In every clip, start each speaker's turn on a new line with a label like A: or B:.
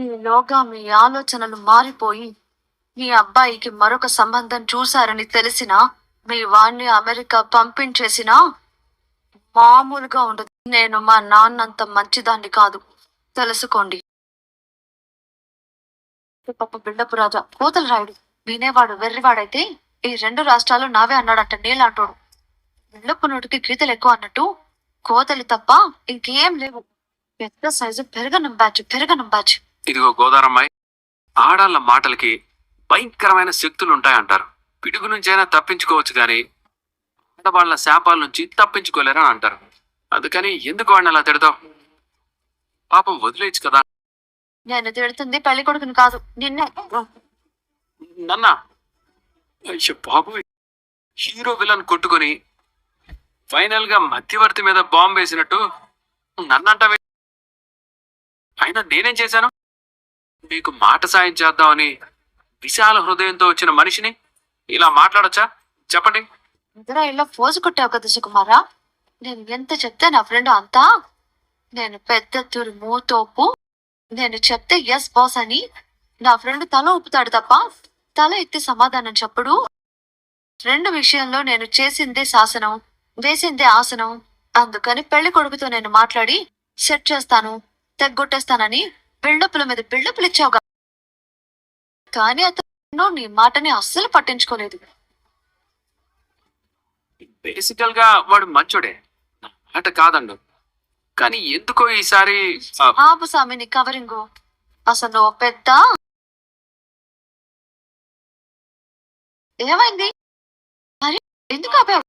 A: ఈలోగా మీ ఆలోచనలు మారిపోయి మీ అబ్బాయికి మరొక సంబంధం చూశారని తెలిసినా మీ వాణ్ణి అమెరికా పంపించేసినా మామూలుగా ఉండదు. నేను మా నాన్నంత మంచిదాన్ని కాదు, తెలుసుకోండి. పాప బిల్డపు రాజా కోతలు రాయుడు వినేవాడు వెర్రివాడైతే ఈ 2 రాష్ట్రాలు నావే అన్నాడంట నీలాంటోడు. బిల్డపు నోటికి గీతలు ఎక్కువ అన్నట్టు కోతలు తప్ప ఇంకేం లేవు. పెద్ద సైజు పెరగనం బ్యాచ్.
B: ఇదిగో గోదారమ్మాయి, ఆడాళ్ళ మాటలకి భయంకరమైన శక్తులు ఉంటాయంటారు. పిడుగు నుంచైనా తప్పించుకోవచ్చు గాని ఆడవాళ్ల శాపాల నుంచి తప్పించుకోలేరని అంటారు. అందుకని ఎందుకు వాడిని అలా తిడతావు? పాపం వదిలేయచ్చు కదా.
A: నేను తిడుతుంది పెళ్లి కొడుకుని కాదు, నిన్నే.
B: నన్న అయ్యో బాబు, హీరో విలన్ కొట్టుకొని ఫైనల్ గా మధ్యవర్తి మీద బాంబు వేసినట్టు నన్నంటవే. అయినా నేనేం చేశాను? మీకు మాట సాయం చేద్దామని విశాల హృదయంతో వచ్చిన మనిషిని ఇలా మాట్లాడొచ్చా? చెప్పండి.
A: ఇందిరా ఇలా ఫోజు కొట్టావు కదా సుకుమారా. నేను ఎంత చెప్తే నా ఫ్రెండ్ అంతా నేను పెద్ద తురుము తోపు, నేను చెప్తే ఎస్ బాస్ అని నా ఫ్రెండ్ తల ఊపుతాడు తప్ప తల ఎత్తి సమాధానం చెప్పడు. 2 విషయంలో నేను చేసిందే శాసనం, వేసిందే ఆసనం. అందుకని పెళ్లి కొడుకుతో నేను మాట్లాడి సెట్ చేస్తాను, తెగ్గొట్టేస్తానని బిల్డప్ల మీద బిల్డప్లు ఇచ్చావుగా. కానీ అతను నీ మాటని అస్సలు పట్టించుకోలేదు.
B: బేసికల్ గా వాడు మంచోడే, మాట కాదండు. కానీ ఎందుకో ఈసారి
A: ఆపు సామి నీ కవరింగు. అసలు నువ్వు పెద్ద ఏమైంది? మరి ఎందుకు ఆపావు?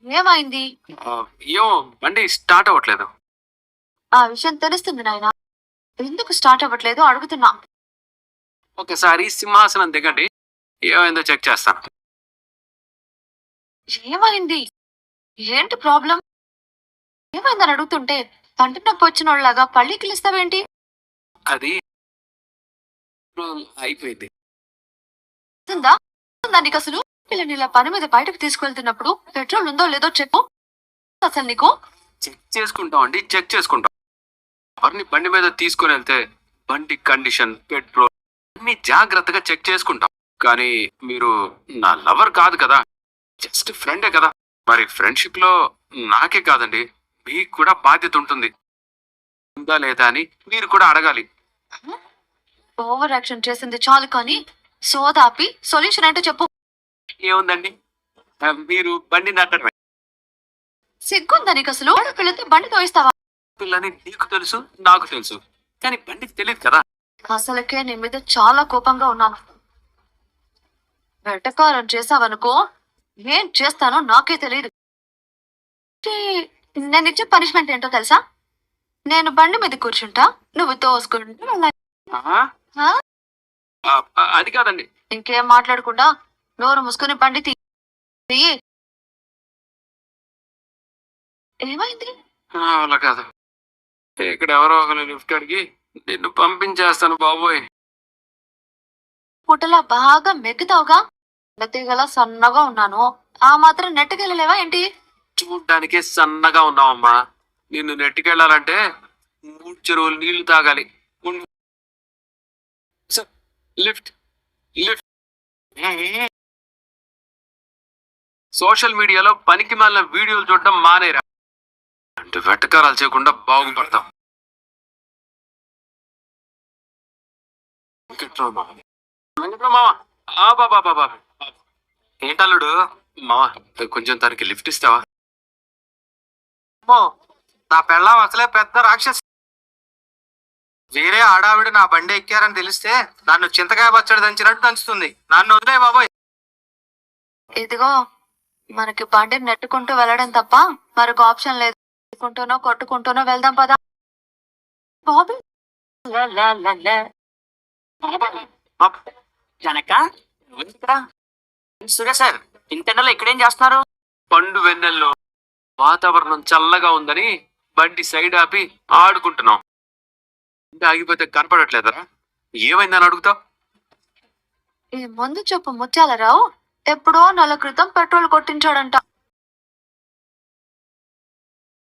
A: ఏమైంది?
B: ఏమో బండి స్టార్ట్ అవ్వట్లేదు.
A: ఆ విషయం తెలుస్తుంది నాయన. ఎందుకు స్టార్ట్ అవ్వట్లేదు అడుగుతున్నా.
B: ఒకసారి సింహాసనం దిగండి, ఏమైందో చెక్ చేస్తాను.
A: ఏమైంది? ఏంటి ప్రాబ్లం? ఏమైందని అడుగుతుంటే పంట నొప్పి వచ్చిన వాళ్ళలాగా పళ్ళికిలిస్తావేంటి?
B: అది అయిపోయింది.
A: నీకు అసలు పిల్లని ఇలా పని మీద బయటకు తీసుకువెళ్తున్నప్పుడు పెట్రోల్ ఉందో లేదో చెప్పు. అసలు నీకు
B: చెక్ చేసుకుంటాం అండి, చెక్ చేసుకుంటాం. ఎవరిని బండి మీద తీసుకుని వెళ్తే బండి కండిషన్, పెట్రోల్ అన్ని జాగ్రత్తగా చెక్ చేసుకుంటాం. కానీ మీరు నా లవర్ కాదు కదా, జస్ట్ ఫ్రెండే కదా. మరి ఫ్రెండ్షిప్ లో నాకే కాదండి, మీకు కూడా బాధ్యత ఉంటుంది. ఉందా లేదా అని మీరు కూడా అడగాలి.
A: ఓవర్ యాక్షన్ చేసింది చాలు కానీ సోదాపి సొల్యూషన్ అంటే చెప్పు.
B: ఏముందండి, మీరు బండి నడటమే.
A: సిగ్గుందా నీకు అసలు? పిల్లతో బండి తోయిస్తావా?
B: పిల్లని నీకు తెలుసు, నాకు తెలుసు, కానీ బండికి తెలియదు కదా.
A: అసలుకే నీ మీద చాలా కోపంగా ఉన్నాను. వెటకారం చేసావనుకో ఏం చేస్తానో నాకే తెలియదు. నేను ఇచ్చే పనిష్మెంట్ ఏంటో తెలుసా? నేను బండి మీద కూర్చుంటా, నువ్వు తోసుకుంటా.
B: అది కాదండి.
A: ఇంకేం మాట్లాడకుండా నోరు మూసుకుని బండి తీయి. ఏమైంది?
B: అలా కాదు, ఇక్కడ ఎవరో ఒకరు లిఫ్ట్ అడిగి నిన్ను పంపించేస్తాను బాబోయ్.
A: పుట్టలా బాగా మెక్కుతావుగా. తీగలా సన్నగా ఉన్నాను, ఆ మాత్రం నెట్టుకెళ్ళలేవా ఏంటి?
B: చూడ్డానికే సన్నగా ఉన్నావమ్మా. నిన్ను నెట్టుకెళ్ళాలంటే 3 చెరువులు నీళ్లు తాగాలి. Lift lift. సోషల్ మీడియాలో పనికి మాలిన వీడియోలు చూడడం మానేరా అంటే వెటకారాలు చేయకుండా బాగుపడతాం. ఏంటల్లుడు మావా, కొంచెం తనకి లిఫ్ట్ ఇస్తావా?
C: నా పెళ్ళాం అసలే పెద్ద రాక్షసి. వేరే ఆడావిడ నా బండి ఎక్కారని తెలిస్తే నన్ను చింతకాయ పచ్చడి దంచినట్టు దంచుతుంది. నన్ను వదిలే బాబోయ్.
A: ఇదిగో మనకి బండి నెట్టుకుంటూ వెళ్ళడం తప్ప మరొక ఆప్షన్ లేదు. కొట్టుకుంటూనో వెళ్దాం పదా. బాబీ
D: జనక సురేష్ సార్, ఇంతలో ఇక్కడేం చేస్తున్నారు?
B: పండు వెన్నెల్లో వాతావరణం చల్లగా ఉందని బండి సైడ్ ఆపి ఆడుకుంటున్నాం. ఆగిపోతే కనపడట్లేదరా? ఏమైందని అడుగుతావు?
A: ఈ ముందు చెప్పు ముత్యాలరావు ఎప్పుడో 4 క్రితం పెట్రోల్ కొట్టించాడంట.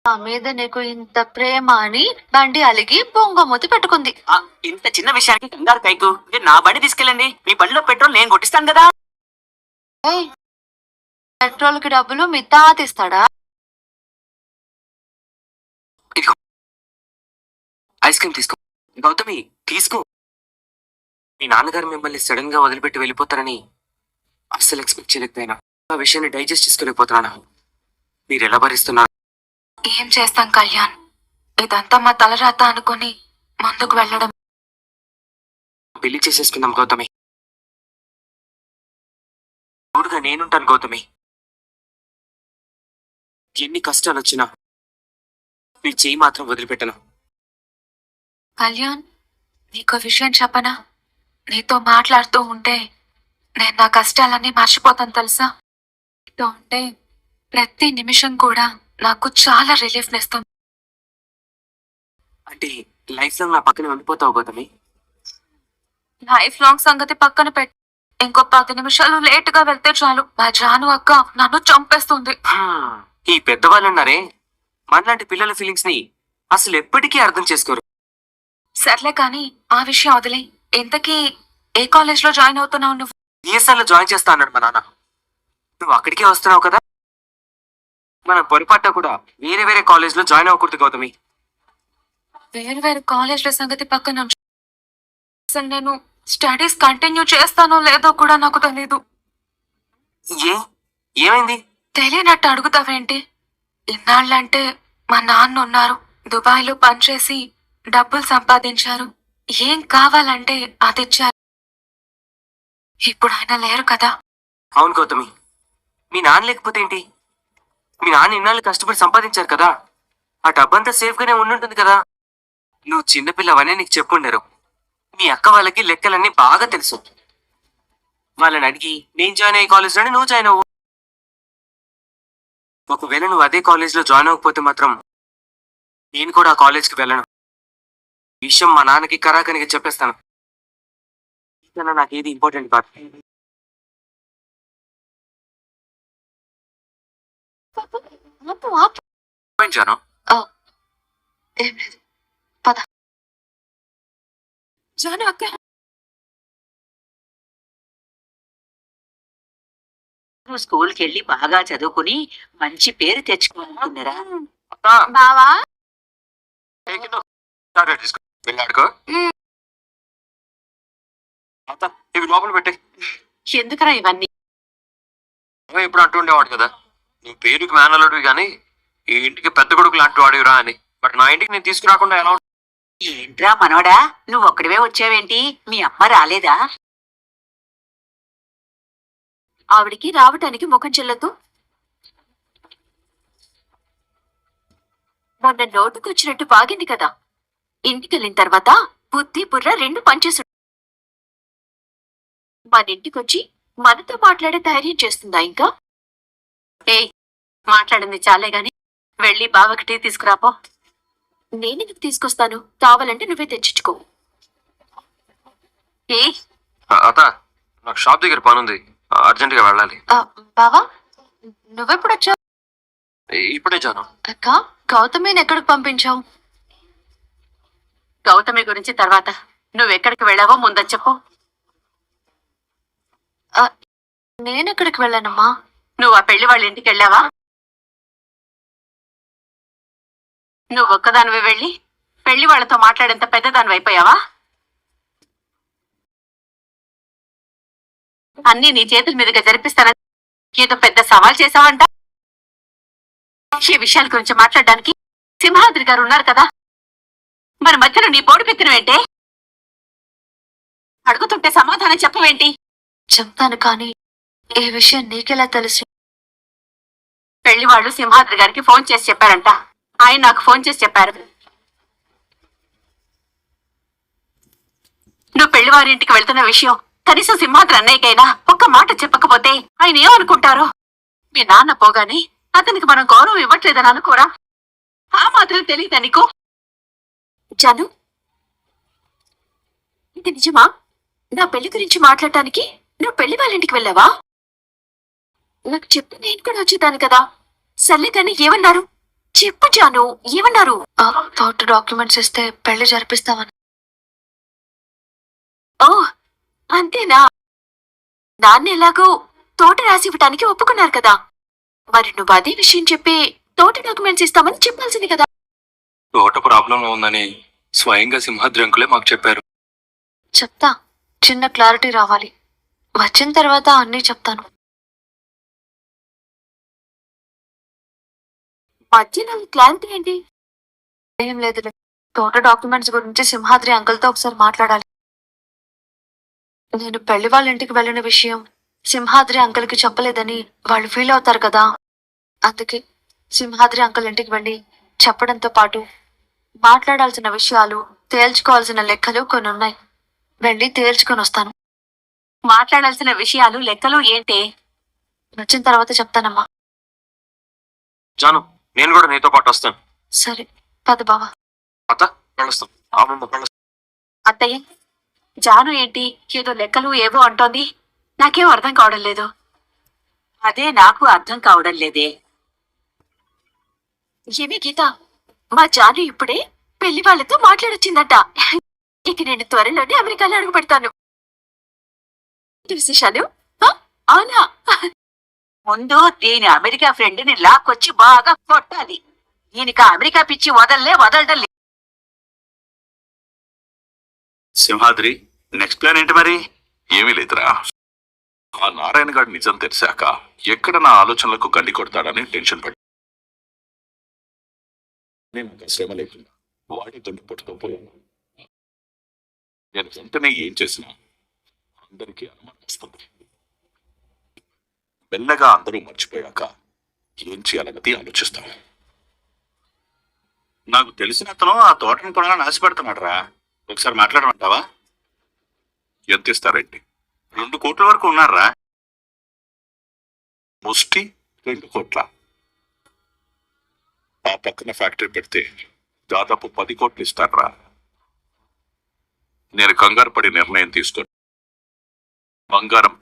A: నా మీద నీకు ఇంత ప్రేమ అని బండి అలిగి బొంగమూతి పెట్టుకుంది.
D: ఇంత చిన్న విషయానికి కంగారు కైకు. మీరు నా బండి తీసుకెళ్ళండి. మీ బండిలో పెట్రోల్ నేను కొట్టిస్తాను కదా.
A: ఏయ్, పెట్రోల్ కి డబ్బులు మీ తాత ఇస్తాడా?
E: ఐస్ క్రీమ్ తీసుకో. గౌతమి తీసుకో. మీ నాన్నగారు మిమ్మల్ని సడన్ గా వదిలిపెట్టి వెళ్ళిపోతారని అస్సలు ఎక్స్పెక్ట్ చేయలేకపోయినా. ఆ విషయాన్ని డైజెస్ట్ చేసుకోలేకపోతున్నాను. మీరు ఎలా భరిస్తున్నారు?
A: ఏం చేస్తాం కళ్యాణ్, ఇదంతా మా తలరాత అనుకుని ముందుకు వెళ్ళడం.
E: పెళ్లి చేసేసుకుందాం గౌతమి. తోడుగా నేనుంటాను గౌతమి. ఎన్ని కష్టాలు వచ్చినా నీ చేయి మాత్రం వదిలిపెట్టను.
A: కళ్యాణ్, నీకో విషయం చెప్పనా? నీతో మాట్లాడుతూ ఉంటే నేను నా కష్టాలన్నీ మర్చిపోతాను తెలుసా. నీతో ఉంటే ప్రతి నిమిషం కూడా నాకు చాలా రిలీఫ్ ఇస్తుంది.
E: అంటే లైఫ్ లాంగ్ నా పక్కనే ఉండిపోతావు గౌతమి.
A: లైఫ్ లాంగ్ సంగతి పక్కన పెట్టి ఇంకో 10 నిమిషాలు లేటుగా వెళ్తే చాలు మా జాను అక్క నన్ను చంపేస్తుంది.
E: ఈ పెద్దవాళ్ళు ఉన్నారే, మనలాంటి పిల్లల ఫీలింగ్స్ ని అసలు ఎప్పటికీ అర్థం చేసుకోరు.
A: సర్లే కానీ ఆ విషయం వదిలే. ఇంతకీ ఏ కాలేజ్ లో జాయిన్ అవుతున్నావు నువ్వు?
E: ఈఎస్ఆర్ లో జాయిన్ చేస్తా అన్నాడు మా నాన్న. నువ్వు అక్కడికే వస్తున్నావు కదా. మనం పొరపాటున కూడా వేరే వేరే కాలేజ్ లో జాయిన్ అవ్వకూడదు గౌతమి.
A: వేరు వేరు కాలేజ్ల సంగతి పక్కన ఉంచు. అసలు నేను స్టడీస్ కంటిన్యూ చేస్తానో లేదో కూడా నాకు తెలీదు.
E: ఏమైంది?
A: తెలియనట్టు అడుగుతావేంటి? ఇన్నాళ్ళంటే మా నాన్న ఉన్నారు, దుబాయ్ లో పనిచేసి డబ్బులు సంపాదించారు, ఏం కావాలంటే అది ఇచ్చారు. ఇప్పుడు ఆయన లేరు కదా.
E: అవును గౌతమి, మీ నాన్న లేకపోతే ఏంటి? మీ నాన్న ఇన్నాళ్ళు కష్టపడి సంపాదించారు కదా, ఆ డబ్బంతా సేఫ్ గానే ఉండుంటుంది కదా. నువ్వు చిన్నపిల్లవనే నీకు చెప్పుండరు. మీ అక్క వాళ్ళకి లెక్కలన్నీ బాగా తెలుసు. వాళ్ళని అడిగి నేను జాయిన్ అయ్యే కాలేజ్లోనే నువ్వు జాయిన్ అవ్వు. ఒకవేళ నువ్వు అదే కాలేజ్లో జాయిన్ అవ్వకపోతే మాత్రం నేను కూడా ఆ కాలేజ్కి వెళ్ళను. ఈ విషయం మా నాన్నకి కరాకనికి చెప్పేస్తాను. ఇకన్నా నాకేది ఇంపార్టెంట్ కాదు.
B: జాను,
A: ఏం లేదు, పద. జాను అక్క,
F: నువ్వు స్కూల్కి వెళ్ళి బాగా చదువుకుని మంచి పేరు తెచ్చుకుంటున్నారా?
A: బావా
B: వెళ్ళాడుకో. ఇవి లోపల పెట్టే.
F: ఎందుకురా ఇవన్నీ?
B: ఇప్పుడు అంటూ ఉండేవాడు కదా, నీ పేరుకి మేనలుడివి కానీ ఈ ఇంటికి పెద్ద కొడుకు లాంటి వాడివిరా అని. బట్ నా ఇంటికి నేను తీసుకురాకుండా ఎలా ఉంటా?
F: ఏంట్రా మనవడా, నువ్వు ఒక్కడివే వచ్చావేంటి? మీ అమ్మ రాలేదా?
A: ఆవిడికి రావటానికి ముఖం చెల్లదు. మొన్న నోటుకొచ్చినట్టు బాగింది కదా. ఇంటికెళ్ళిన తర్వాత బుద్ధి బుర్ర రెండు పనిచేసు. మన ఇంటికొచ్చి మనతో మాట్లాడే ధైర్యం చేస్తుందా ఇంకా?
F: ఏయ్, మాట్లాడింది చాలే గాని వెళ్ళి బావకి టీ తీసుకురాపో.
A: నేనెందుకు తీసుకొస్తాను? కావాలంటే నువ్వే తెచ్చుకో.
F: ఏయ్,
B: అత నాకు షాప్ దగ్గర పనుంది, అర్జెంట్ గా వెళ్ళాలి.
A: బావా, నువ్వెప్పుడొచ్చావు?
B: ఇప్పుడే జాను.
A: అక్క, గౌతమిని ఎక్కడికి పంపించావు?
F: గౌతమి గురించి తర్వాత, నువ్వెక్కడికి వెళ్ళావో ముందని చెప్పు.
A: నేనెక్కడికి వెళ్ళానమ్మా?
F: నువ్వు ఆ పెళ్లి వాళ్ళ ఇంటికి వెళ్ళావా? నువ్వు ఒక్కదానివే వెళ్ళి పెళ్లి వాళ్ళతో మాట్లాడేంత పెద్దదానివి అయిపోయావా? అన్నీ నీ చేతుల మీదుగా జరిపిస్తానని ఏదో పెద్ద సవాల్ చేశావంట. ఈ విషయాల గురించి మాట్లాడడానికి సింహాద్రి గారు ఉన్నారు కదా. మన మధ్యలో నీ బోడి పెక్కినవేంటే? అడుగుతుంటే సమాధానం చెప్పవేంటి?
A: చెప్తాను, కానీ ఏ విషయం నీకెలా తెలుసు?
F: పెళ్లి వాళ్ళు సింహాద్రి గారికి ఫోన్ చేసి చెప్పారంట. ఆయన నాకు ఫోన్ చేసి చెప్పారు. నువ్వు పెళ్లి వారింటికి వెళ్తున్న విషయం కనీసం సింహాద్రి అన్నయ్యకైనా ఒక్క మాట చెప్పకపోతే ఆయన ఏమనుకుంటారో? మీ నాన్న పోగానే అతనికి మనం గౌరవం ఇవ్వట్లేదని అనుకోరా? ఆ మాత్రం తెలియదా నీకు?
A: జాను, ఇది నిజమా? నా పెళ్లి గురించి మాట్లాడటానికి నువ్వు పెళ్లి వాళ్ళ ఇంటికి వెళ్ళావా? నాకు చెప్పి నేను కూడా వచ్చేదాన్ని కదా. సర్లే కానీ ఏమన్నారు?
F: చెప్పు జాను, ఏమన్నారు?
A: తోట డాక్యుమెంట్స్ ఇస్తే పెళ్లి జరిపిస్తామని.
F: ఓ అంతేనా? నాన్న ఎలాగో తోట రాసి ఇవ్వటానికి ఒప్పుకున్నారు కదా, మరి నువ్వు అదే విషయం చెప్పి తోట డాక్యుమెంట్స్ ఇస్తామని చెప్పాల్సింది కదా.
G: తోట ప్రాబ్లం ఉందని స్వయంగా సింహాద్రి అంకులే మాకు చెప్పారు.
A: చెప్తా, చిన్న క్లారిటీ రావాలి. వచ్చిన తర్వాత అన్నీ చెప్తాను.
F: మధ్యలో క్లారిటీ ఏంటి?
A: ఏం లేదు, తోట డాక్యుమెంట్స్ గురించి సింహాద్రి అంకుల్తో ఒకసారి మాట్లాడాలి. నేను పెళ్లి వాళ్ళ ఇంటికి వెళ్ళిన విషయం సింహాద్రి అంకుల్కి చెప్పలేదని వాళ్ళు ఫీల్ అవుతారు కదా. అందుకే సింహాద్రి అంకుల్ ఇంటికి వెళ్ళి చెప్పడంతో పాటు మాట్లాడాల్సిన విషయాలు, తేల్చుకోవాల్సిన లెక్కలు కొన్ని ఉన్నాయి. వెళ్ళి తేల్చుకొని వస్తాను.
F: మాట్లాడాల్సిన విషయాలు, లెక్కలు ఏంటి?
A: వచ్చిన తర్వాత చెప్తానమ్మా.
G: జాను, నేను కూడా నీతో పాటు వస్తాను.
A: సరే పద బావా.
G: అత్త కలుస్తాం. అమ్మమ్మ కలుస్తాం.
F: అత్తయ్య, జాను ఏంటి ఏదో లెక్కలు ఏవో అంటోంది? నాకేం అర్థం కావడం లేదు. అదే నాకు అర్థం కావడం లేదే. ఏమి గీత, మా జాను ఇప్పుడే పెళ్లి వాళ్ళతో మాట్లాడొచ్చిందట. ఇక నేను త్వరలోనే అమెరికాలో అడుగు పెడతాను. విశేషాలు? అవునా? ముందు దీని అమెరికా ఫ్రెండ్ ని లాక్కొచ్చి బాగా కొట్టాలి. దీనికి అమెరికా పిచ్చి వదలడం లేదు.
H: సింహాద్రి, నెక్స్ట్ ప్లాన్ ఏంటి మరి? ఏమీ లేదురా. ఆ నారాయణ గారి నిజం తెలిసాక ఎక్కడ నా ఆలోచనలకు గండి కొడతాడని టెన్షన్ పడి నేను శ్రమ లేకుండా వాడి దొండిపోటుతో పోయాను. నేను వెంటనే ఏం చేసినా అందరికీ అనుమానం వస్తుంది. మెల్లగా అందరూ మర్చిపోయాక ఏం చేయాలన్నది ఆలోచిస్తాను. నాకు తెలిసిన అతను ఆ తోటని కొనాలని ఆశపడుతున్నాడు రా. ఒకసారి మాట్లాడమంటావా? ఎంత ఇస్తారండి? 2 కోట్ల వరకు ఉన్నారా? ముష్టి 2 కోట్ల. ఆ పక్కన ఫ్యాక్టరీ పెడితే దాదాపు 10 కోట్లు ఇస్తారా? నేను కంగారు పడి నిర్ణయం తీసుకో. బంగారం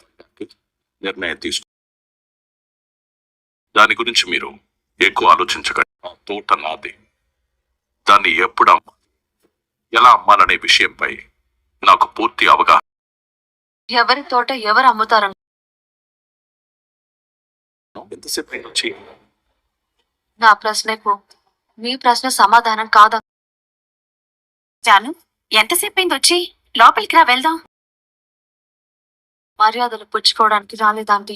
H: నిర్ణయం తీసుకో. దాని గురించి మీరు ఎక్కువ ఆలోచించకండి. ఆ తోట నాది. దాన్ని ఎప్పుడు ఎలా అమ్మాలనే విషయంపై నాకు పూర్తి అవగాహన.
A: ఎవరి తోట ఎవరు అమ్ముతారు?
H: ఎంతసేపు వచ్చి
A: నా ప్రశ్నకు మీ ప్రశ్న సమాధానం కాదా?
F: జాను, ఎంతసేపు అయింది వచ్చి? లోపలికి రా, వెళ్దాం.
A: మర్యాదలు పుచ్చుకోవడానికి రాలేదాంటి.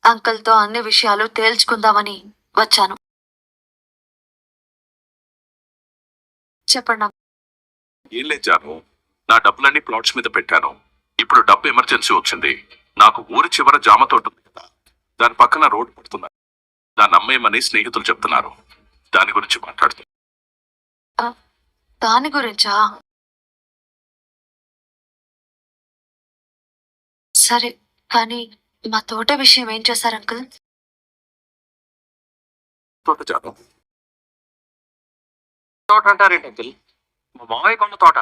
A: అంకుల్తో అన్ని విషయాలు తేల్చుకుందామని వచ్చాను. చెప్పండి.
H: ఏం లేదు జాను, నా డబ్బులన్నీ ప్లాట్స్ మీద పెట్టాను. ఇప్పుడు డబ్బు ఎమర్జెన్సీ వచ్చింది. నాకు ఊరి చివర జామ తోట ఉంది కదా, దాని పక్కన రోడ్డు పడుతున్నారు. దాన్ని అమ్మేయమని స్నేహితులు చెప్తున్నారు. దాని గురించి మాట్లాడుతున్నా.
A: దాని గురించా? సరే, కానీ మా తోట విషయం ఏం చేశారు అంకుల్?
H: తోట జాను,
G: తోట అంటారేంటి అంకుల్? మా మావయ్య కొన్న తోట.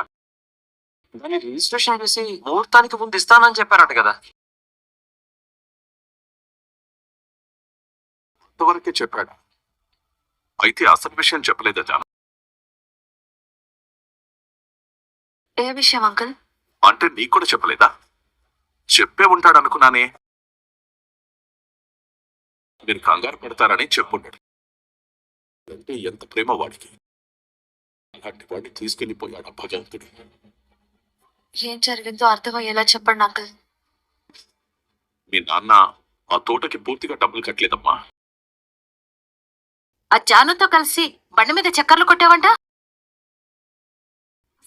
G: దాన్ని రిజిస్ట్రేషన్ చేసి ముహూర్తానికి ముందు ఇస్తానని చెప్పారట కదా.
H: అంతవరకే చెప్పాడు. అయితే అసలు విషయం చెప్పలేదా జాను?
A: ఏ విషయం అంకుల్?
H: అంటే నీకు కూడా చెప్పలేదా? చెప్పే ఉంటాడు అనుకున్నానే. మీరు కంగారు పడతారని చెప్పుంటాడు. అంటే ఎంత ప్రేమ వాడికి. అలాంటి వాడిని తీసుకెళ్లిపోయాడు ఆ భగవంతుడు.
A: ఏం జరిగిందో అర్థమయ్యేలా చెప్పండి అంకుల్.
H: మీ నాన్న ఆ తోటకి పూర్తిగా డబ్బులు కట్టలేదమ్మా.
F: ఆ జానుతో కలిసి బండి మీద చక్కర్లు కొట్టావంట.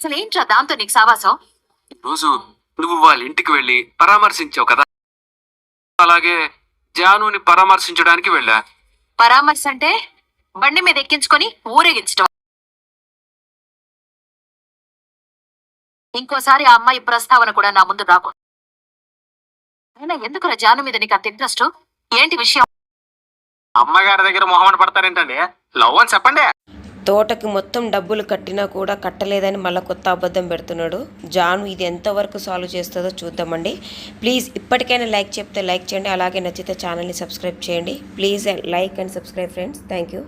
F: అసలు ఏంట్రా దాంతో నీకు సావాసం?
B: రోజు నువ్వు వాళ్ళ ఇంటికి వెళ్ళి పరామర్శించావు కదా, అలాగే జానుని పరామర్శించడానికి వెళ్ళా.
F: పరామర్శ అంటే బండి మీద ఎక్కించుకొని ఊరేగించడం. ఇంకోసారి ఆ అమ్మాయి ప్రస్తావన కూడా నా ముందు రాకు. అయినా ఎందుకురా జాను మీద నీకు అంత ఇంట్రెస్ట్? ఏంటి విషయం?
C: అమ్మగారి దగ్గర మొహమాట పడతారేంటండి? లవ్ అని చెప్పండి.
I: తోటకి మొత్తం డబ్బులు కట్టినా కూడా కట్టలేదని మళ్ళీ కొత్త అబద్ధం పెడుతున్నాడు. జాను ఇది ఎంతవరకు సాల్వ్ చేస్తుందో చూద్దామండి. ప్లీజ్ ఇప్పటికైనా లైక్ చెప్తే లైక్ చేయండి, అలాగే నచ్చితే ఛానల్ని సబ్స్క్రైబ్ చేయండి. Please like and subscribe friends. Thank you.